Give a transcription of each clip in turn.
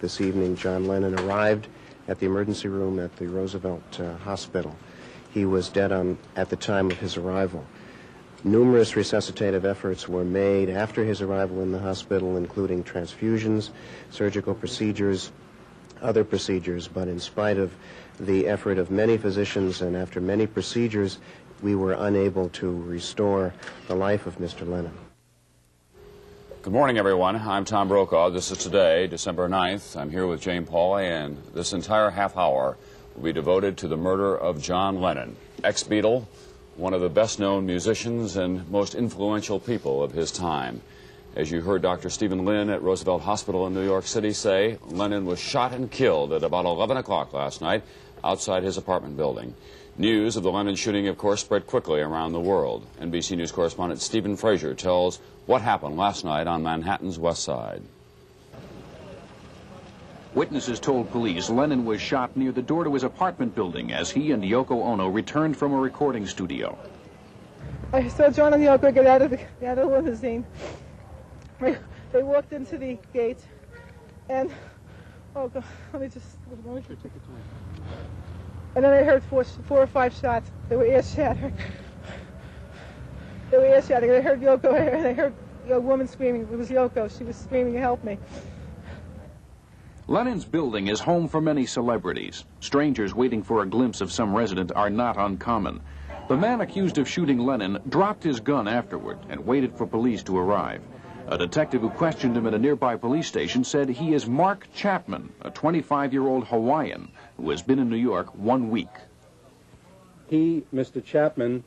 This evening, John Lennon arrived at the emergency room at the Roosevelt Hospital. He was dead at the time of his arrival. Numerous resuscitative efforts were made after his arrival in the hospital, including transfusions, surgical procedures, other procedures, but in spite of the effort of many physicians and after many procedures, we were unable to restore the life of Mr. Lennon. Good morning, everyone. I'm Tom Brokaw. This is today, December 9th. I'm here with Jane Pauley, and this entire half hour will be devoted to the murder of John Lennon, ex-Beatle, one of the best-known musicians and most influential people of his time. As you heard Dr. Stephen Lynn at Roosevelt Hospital in New York City say, Lennon was shot and killed at about 11 o'clock last night outside his apartment building. News of the Lennon shooting, of course, spread quickly around the world. NBC News correspondent Stephen Frazier tells what happened last night on Manhattan's West Side. Witnesses told police Lennon was shot near the door to his apartment building as he and Yoko Ono returned from a recording studio. I saw John and Yoko get out of the limousine. They walked into the gate, and oh God, let me take your time. And then I heard four or five shots. They were ear-shattering. They were ear-shattering. I heard Yoko, and I heard a woman screaming. It was Yoko. She was screaming, "Help me." Lennon's building is home for many celebrities. Strangers waiting for a glimpse of some resident are not uncommon. The man accused of shooting Lennon dropped his gun afterward and waited for police to arrive. A detective who questioned him at a nearby police station said he is Mark Chapman, a 25-year-old Hawaiian who has been in New York 1 week. He, Mr. Chapman,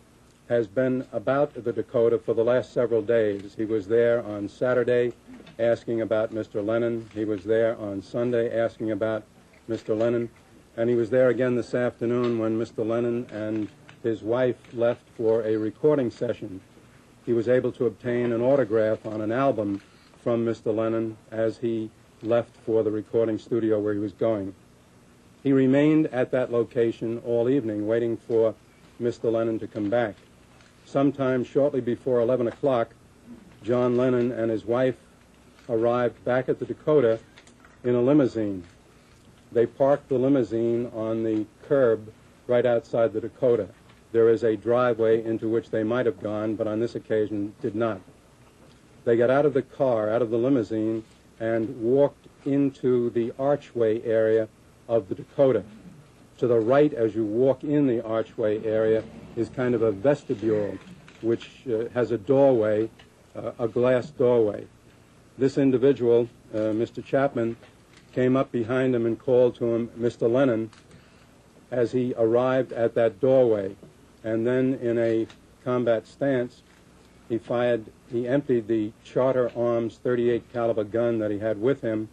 has been about the Dakota for the last several days. He was there on Saturday asking about Mr. Lennon. He was there on Sunday asking about Mr. Lennon. And he was there again this afternoon when Mr. Lennon and his wife left for a recording session. He was able to obtain an autograph on an album from Mr. Lennon as he left for the recording studio where he was going. He remained at that location all evening waiting for Mr. Lennon to come back. Sometime shortly before 11 o'clock, John Lennon and his wife arrived back at the Dakota in a limousine. They parked the limousine on the curb right outside the Dakota. There is a driveway into which they might have gone, but on this occasion did not. They got out of the car, out of the limousine, and walked into the archway area of the Dakota. To the right, as you walk in the archway area, is kind of a vestibule, which has a doorway, a glass doorway. This individual, Mr. Chapman, came up behind him and called to him, "Mr. Lennon," as he arrived at that doorway. And then in a combat stance, he emptied the Charter Arms .38 caliber gun that he had with him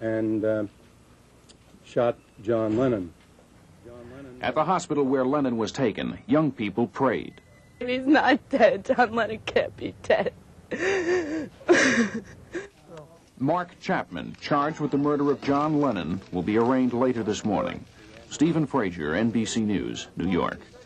and shot John Lennon. At the hospital where Lennon was taken, young people prayed. He's not dead. John Lennon can't be dead. Mark Chapman, charged with the murder of John Lennon, will be arraigned later this morning. Stephen Frazier, NBC News, New York.